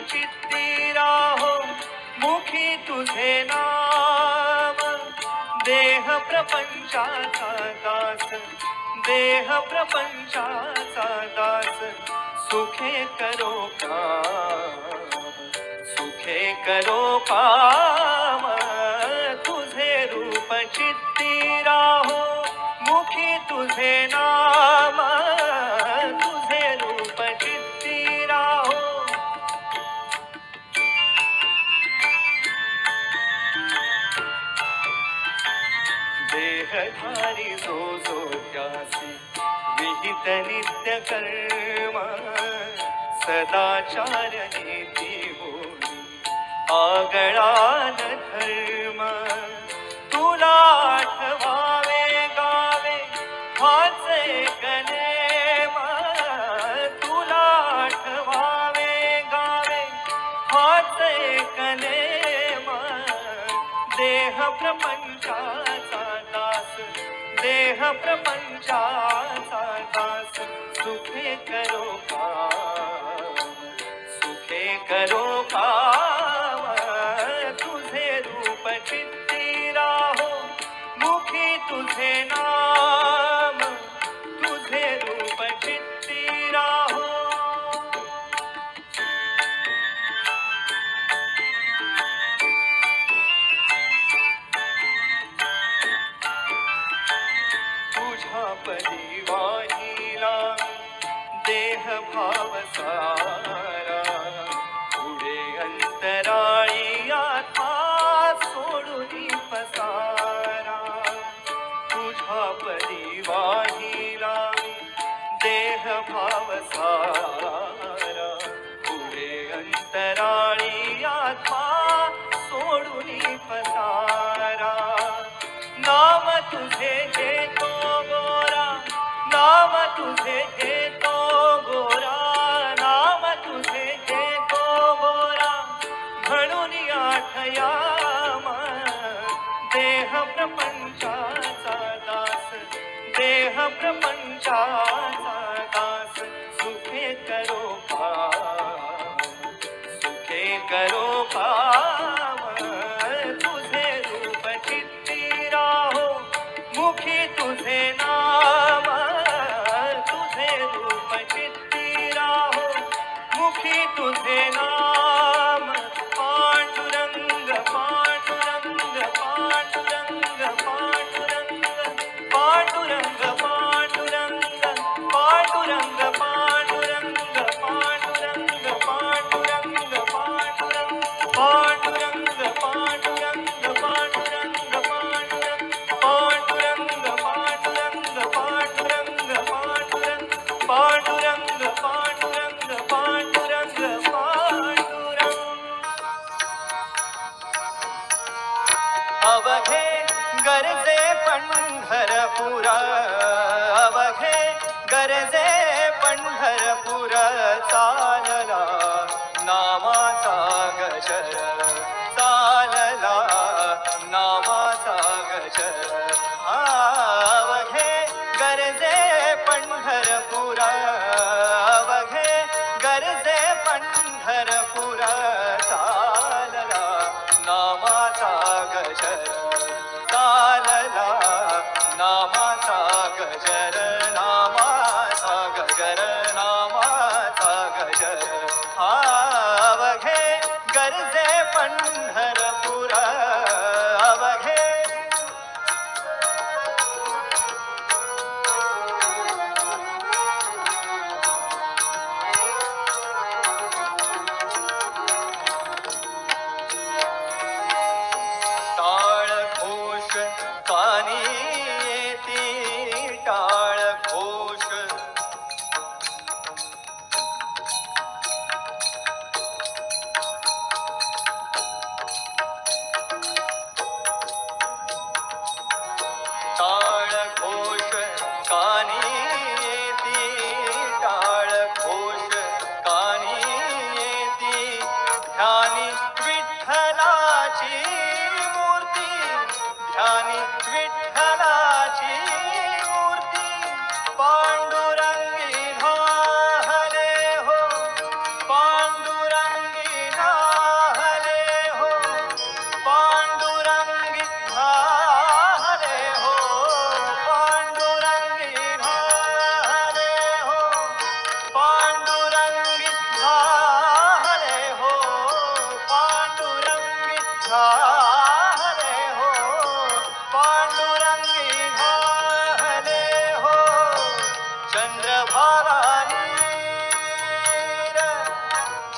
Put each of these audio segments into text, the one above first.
चित्ती राहो मुखी तुझे नाम। देह प्रपंचाचा दास, देह प्रपंचाचा दास, सुखे करो काम, सुखे करो काम। तुझे रूप चित्ती राहो मुखी तुझे नाम, तुझे रूप चित्ती राहो। देहधारी जो जो त्यासी विहित नित्य कर्म, सदाचार नीती होई आगळान धर्म। तुला आठवावे गावे हाच एक नेम, तुला आठवावे गावे हाच एक नेम। देह प्रपंचाचा दास, देह प्रपंचाचा दास, सुखे करो काम, सुखे करो काम। तुझे रूप चित्ती राहो मुखी तुझे नाम, तुझे रूप चित्ती राहो। तुझा परी वाहिला देह भाव सारा, पुढे अंतराळी आत्मा सोडून पसारा। तुझा परी वाहिला देह भाव सारा, पुढे अंतराळी आत्मा सोडून पसारा। नाम तुझे घेतो गोरा, नाम तुझे घेतो गोरा, नाम तुझे घेतो गोरा, म्हणून आठयाम। देह प्रपंचाचा दास, देह प्रपंचाचा दास, सुखे करो काम, सुखे करो काम। तुझे रूप चित्ती राहो मुखी तुझे नाम, तुझे रूप चित्ती राहो मुखी तुझे नाम। पांडुरंग पांडुरंग पांडुरंग पांडुरंग, पांडुरंग पांडुरंग पांडुरंग पांडुरंग पांडुरंग पांडुरंग पांडुरंग, पांडुरंग पांडुरंग पांडुरंग पांडुरंग, पांडुरंग पांडुरंग पांडुरंग पांडुरंग, पांडुरंग पांडुरंग पांडुरंग पांडुरंग। अवघे गरजे पंढरपुर, अवघे गरजे पंढरपुर, चालला नामाचा गजर, चालला नामाचा गजर। अवघे गरजे पंढरपुर, अवघे गरजे पंढरपुर, चालला नामाचा गजर, चालला नामाचा गजर, नामाचा गजर, नामाचा गजर। अवघे गरजे पंढरपुर, अवघे टाळ घोष कानी येती, टाळ घोष टाळ घोष कानी येती, टाळ घोष कानी येती। ध्यानी विठ्ठलाची मूर्ती, ध्यानी विठ्ठलाची मूर्ती, पांडुरंगी न्हाहले हो, पांडुरंगी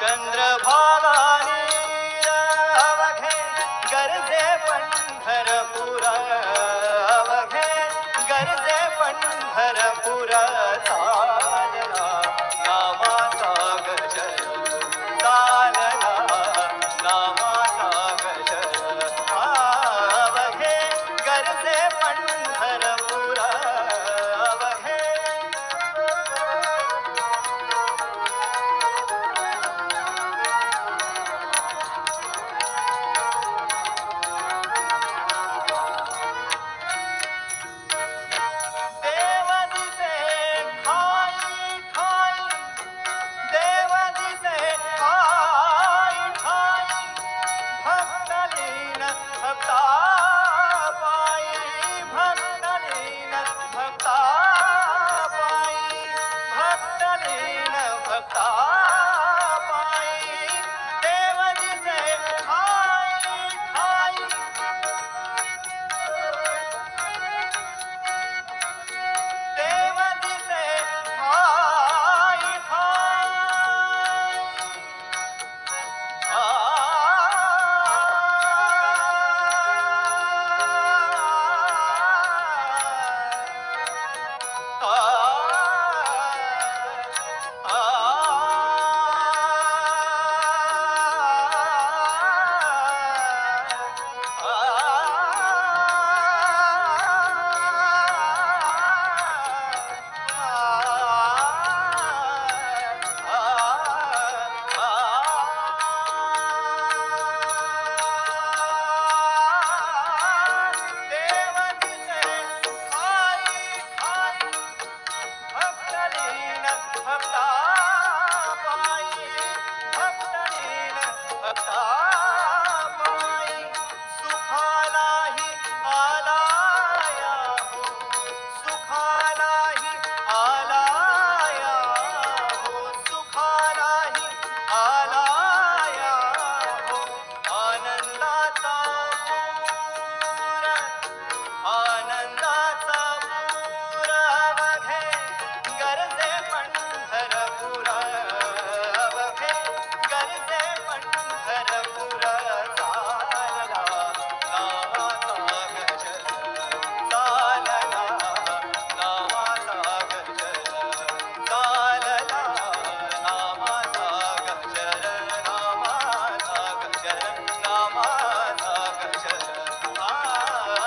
चंद्रभागा नीर अवघे गरजे पंढरपुर अवघे गरजे पंढरपुर चालला नामाचा गजर चालला नामाचा गजर अवघे गरजे पंढरपुर अवघे देव दिसे ठाई ठाई देव दिसे ठाई ठाई भक्तलीन भक्ता पायी भक्तलीन भक्ता पायी भक्तलीन भक्ता पायी देव दिसे ठाई ठाई देव दिसे ठाई ठाई देव दिसे ठाई ठाई भक्तलीन भक्ता पायी भक्तलीन भक्ता पायी सुखालाही आलाया हो सुखालाही आलाया हो सुखालाही आलाया हो आनंदाचा पूर आनंदाचा पूर अवघे गरजे पंढरपुर अवघे गरजे पंढरपुर चालला नामाचा गजर चालला नामाचा गजर चालला नामाचा गजर नामाचा गजर नामाचा गजर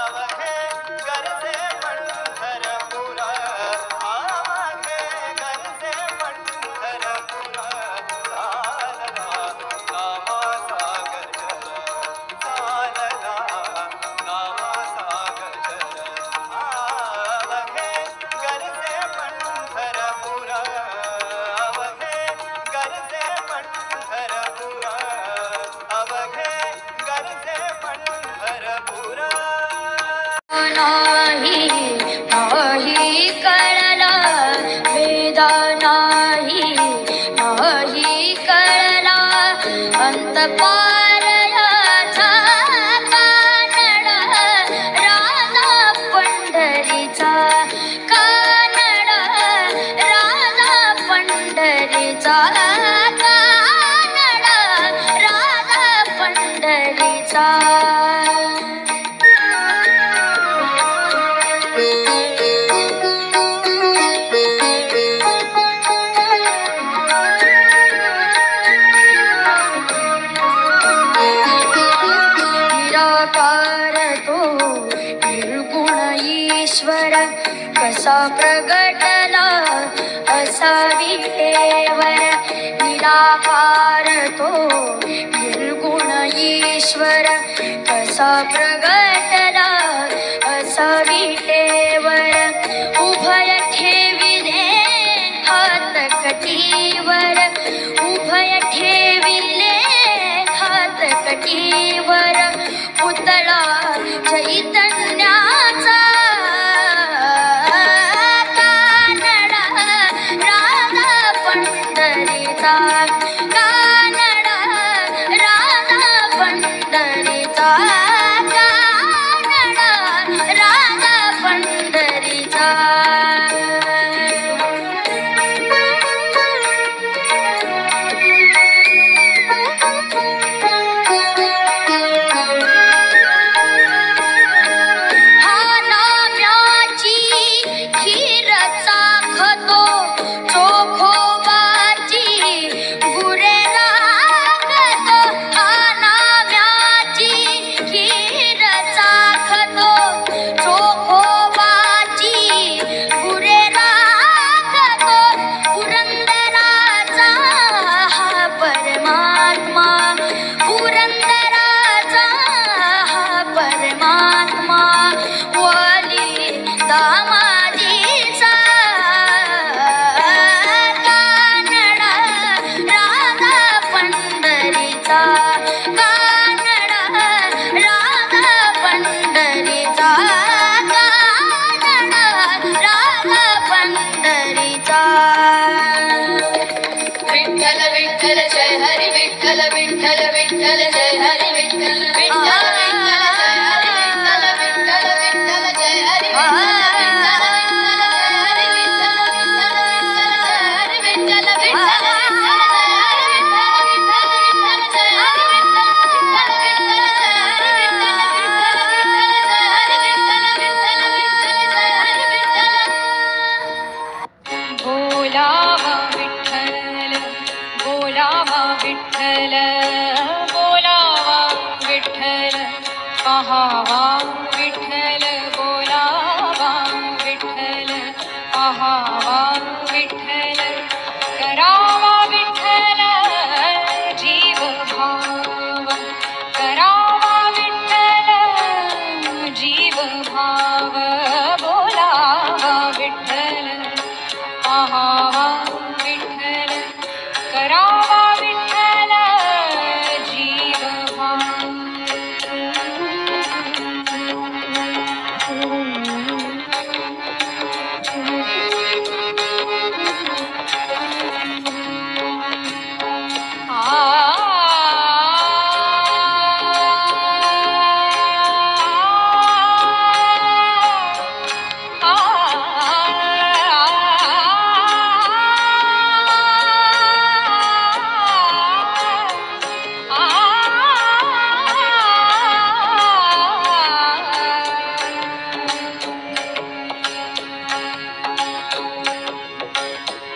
अवघे गरजे पंढरपुर अवघे गरजे पंढरपुर चालला नामाचा गजर चालला नामाचा गजर अवघे गरजे पंढरपुर अवघे गरजे पंढरपुर अवघे गरजे पंढरपुर नाही नाही कळला वेद नाही नाही कळला अंतपारयाचा कानड राजा पंढरीचा कानड राजा पंढरीचा कानड राजा पंढरीचा निराकार तो निर्गुण ईश्वर कसा प्रगटला असा विटेवर निराकार तो निर्गुण ईश्वर कसा प्रगटला असा विटेवर उभय ठेविले हात कटीवर उभय ठेविले हात कटीवर पुतळा चैतन्याचा कानड राधा पंढरीचा कानड राधा पंढरीचा कानड राधा पंढरीचा जय हरी विठ्ठल विठ्ठल विठ्ठल जय हरी विठ्ठल विठ्ठल विठ्ठल जय हरी विठ्ठल विठ्ठल विठ्ठल जय हरी विठ्ठल बोलावा विठ्ठल बोलावा विठ्ठल बोलावा विठ्ठल पाहावा विठ्ठल बोलावा विठ्ठल पाहावा विठ्ठल करावा विठ्ठल जीव भाव करावा विठ्ठल जीव भाव बोलावा विठ्ठल पाहावा विठ्ठल करावा विठ्ठल जीव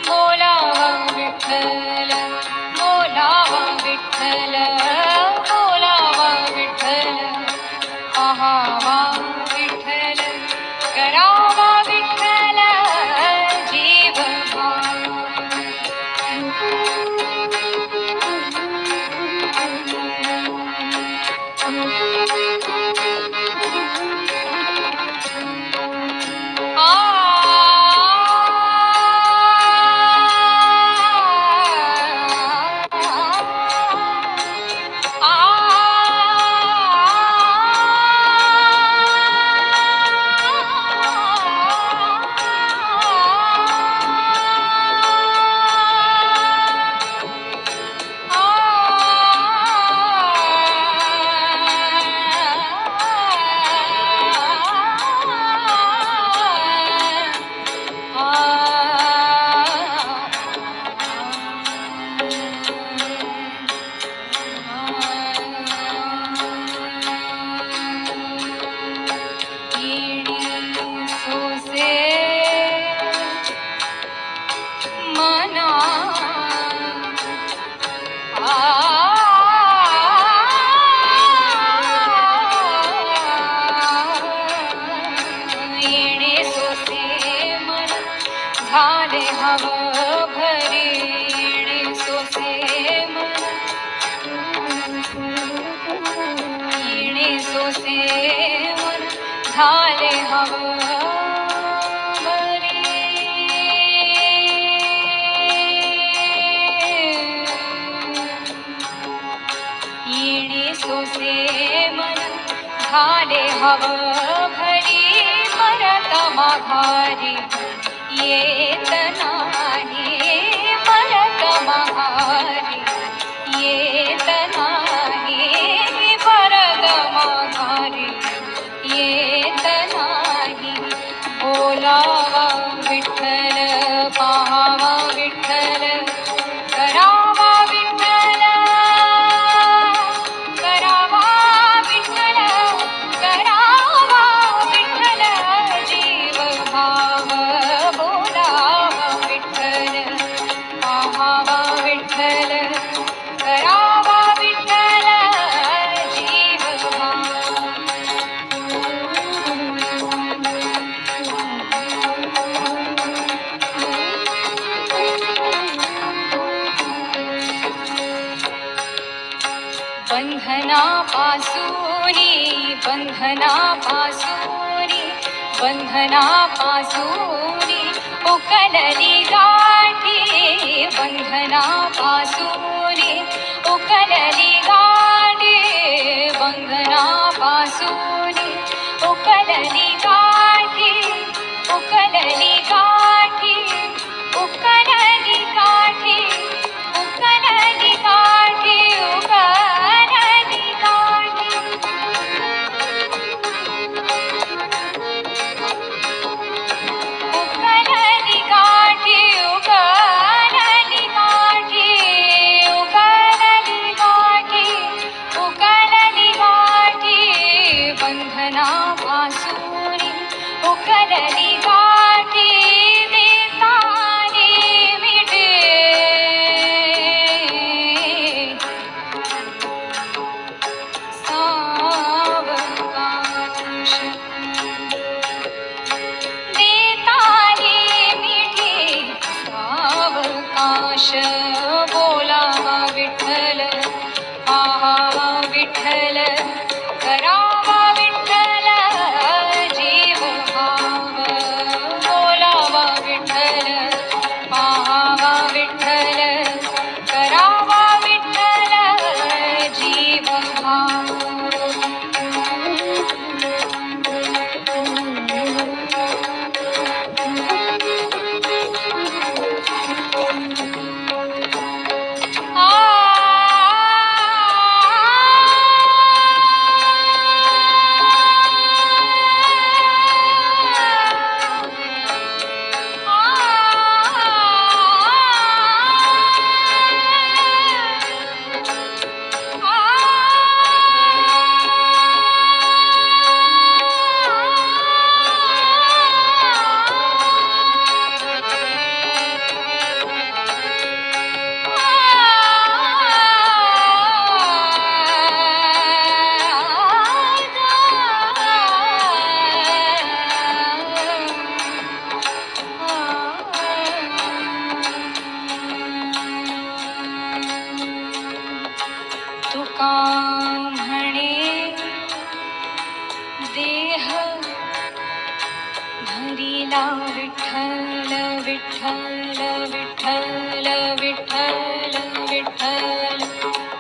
बोलावा विठ्ठल बोलावा विठ्ठल बोलावा विठ्ठल पाहावा विठ्ठल करावा विठ्ठल जीव झाले हव भरी येणे सोसे मन येणे सोसे मन झाले हव भरी येणे सोसे मन झाले हव भरी परत माघारी येत नाही परत माघारी येत नाही परत माघारी येत नाही बोलावा विठ्ठल पाहावा विठ्ठल करावा विठ्ठल करावा विठ्ठल करावा विठ्ठल जीव भाव बोलावा विठ्ठल पाहावा विठ्ठल करावा विठ्ठल जीव बंधनापासूनी बंधनापासूनी बंधनापासूनी उकलली गाठी बंधनापासूनी उकलली गाठी बंधनापासूनी उकलली गाठी उकलली गाठी उकलली गाठी उकलली गाठी तुका म्हणे देह भरिला विठ्ठल विठ्ठल विठ्ठल विठ्ठल विठ्ठल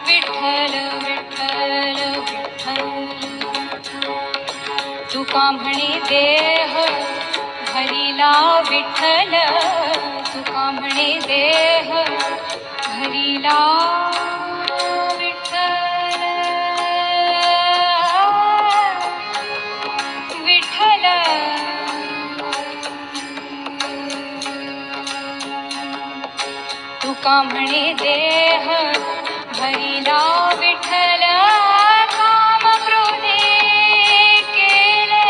विठ्ठल विठ्ठल विठ्ठल तुका म्हणे देह भरिला विठ्ठल तुका म्हणे देह भरिला विठ्ठल विठ्ठल तुका म्हणे देह भरिला विठ्ठल काम क्रोधे केले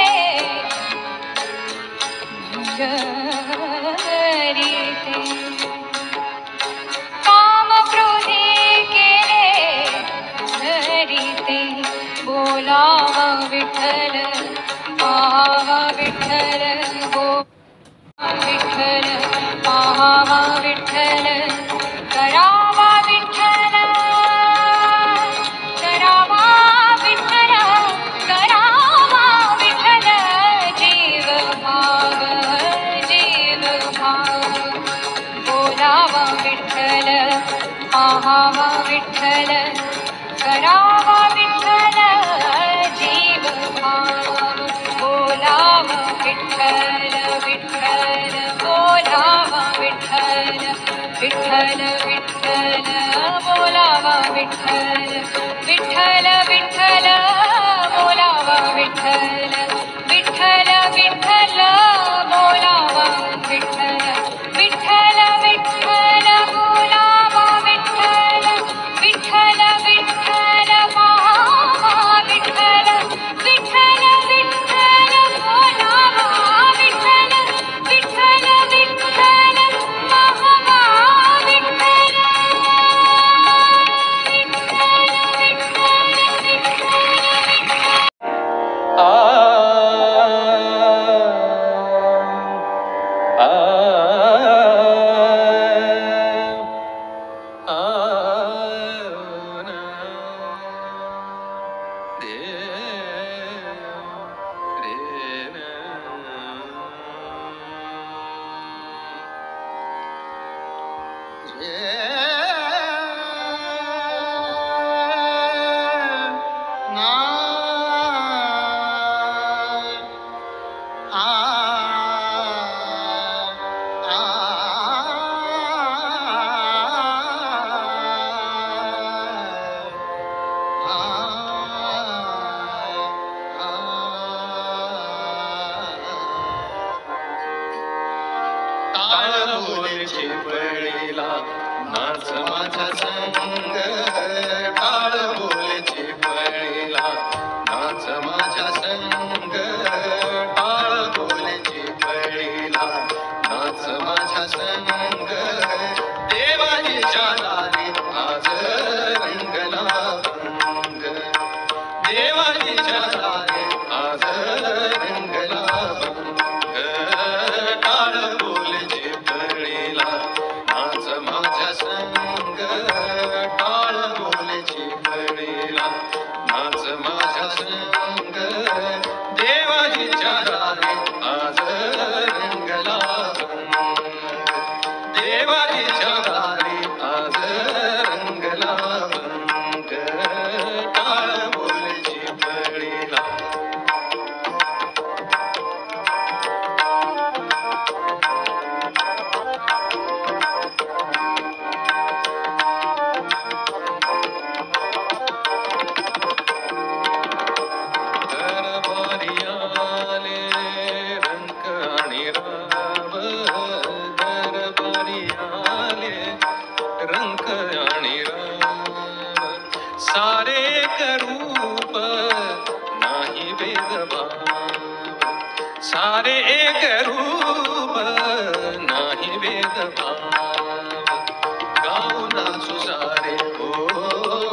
भंगरीते काम क्रोधे केले भंगरीते बोलावा विठ्ठल पाहावा विठ्ठल विठ्ठल पाहावा विठ्ठल करावा विठ्ठल करावा विठ्ठल करावा विठ्ठल जीव भाव बोलावा विठ्ठल पाहावा विठ्ठल करावा विठ्ठल जीव भाव बोलावा विठ्ठल विठ्ठल बोलावा विठ्ठल विठ्ठल विठ्ठल बोलावा विठ्ठल विठ्ठल विठ्ठल बोलावा विठ्ठल विठ्ठल विठ्ठल बोलावा विठ्ठल विठ्ठल विठ्ठल बोलावा विठ्ठल विठ्ठल विठ्ठल पाहावा विठ्ठल विठ्ठल विठ्ठल बोलावा विठ्ठल विठ्ठल विठ्ठल पाहावा विठ्ठल बोलेचे पळीला नाच माझा संग टाळ बोलेचे पळीला नाच माझा संग टाळ बोलेचे पळीला नाच माझा संग देवाजीच्या दारी आज रंगला भंग देवाजीच्या दारी आज रंगला भंग टाळ बोलेचे पळीला नाच माझ्या संग टाळ बोलेचे पळीला नाच माझ्या संग देवाजीच्या दारी आज रंगला भंग देवाजीच्या दारी आज रंगला भंग टाळ बोलेचे पळीला सारे करूप नाही वेदभाव सारे एक रूप नाही वेदभाव गाऊ नाचू सारे हो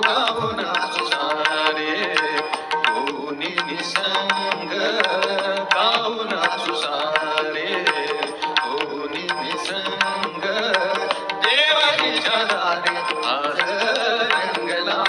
गाऊ नाचू सारे होनी निसंग गाऊ नाचू सारे होनी निसंग देवाच्या दारी आज रंगला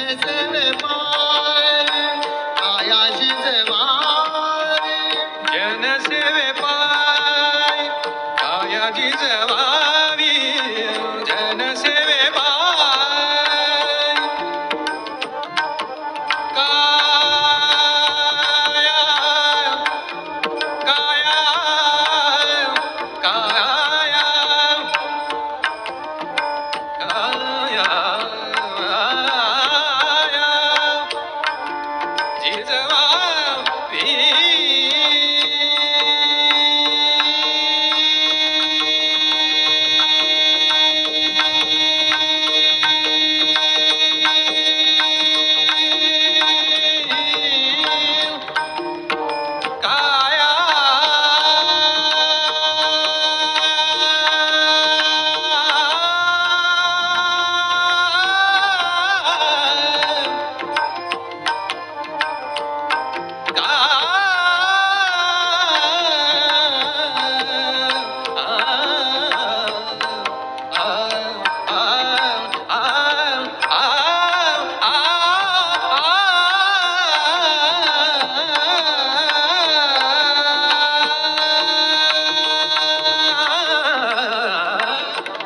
जनसेवे पाय कायाची जवारी जनसेवे पाय कायाची जवावी जनसेवे पाय काया काया काया काया जिजवावी काया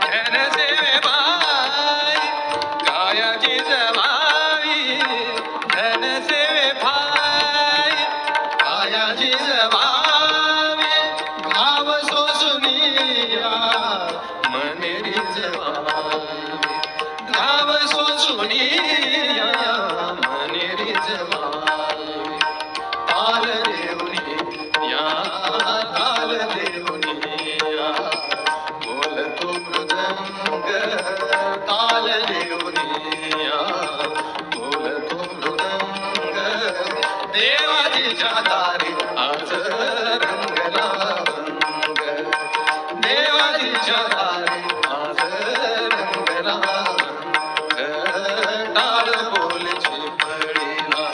जनसेवे पाय कायाची जवावी जनसेवे पाय कायाची जवावी भाव सोसुनिया मनेरी जवावी भाव सोसुनिया मनेरी जवावी ताल देवनी या ताल देवनी या बोलतो मृदंग ताल देवनिया बोलतो मृदंग देवाजीच्या दारी आज रंगला रंग देवाजीच्या दारी आज रंगला रंग टाळ बोलची पडीला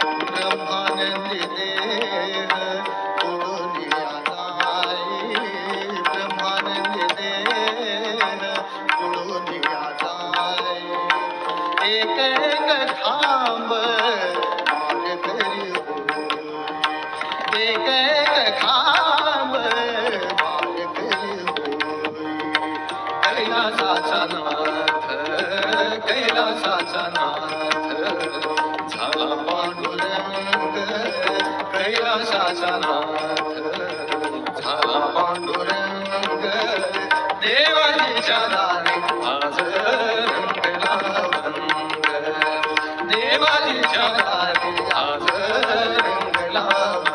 ब्रह्मानंदी देह पुढोलिया जाई ब्रह्मानंदी देह पुढोलिया जाई एक एक खांब मार करी होई एक एक खांब मार करी होई कैलासाचा नाथ कैलासाचा नाथ झाला पांडुरंग कैलासाचा नाथ झाला पांडुरंग देवाजीच्या दारी आज रंगला रंग देवाजीच्या दारी आज रंगला रंग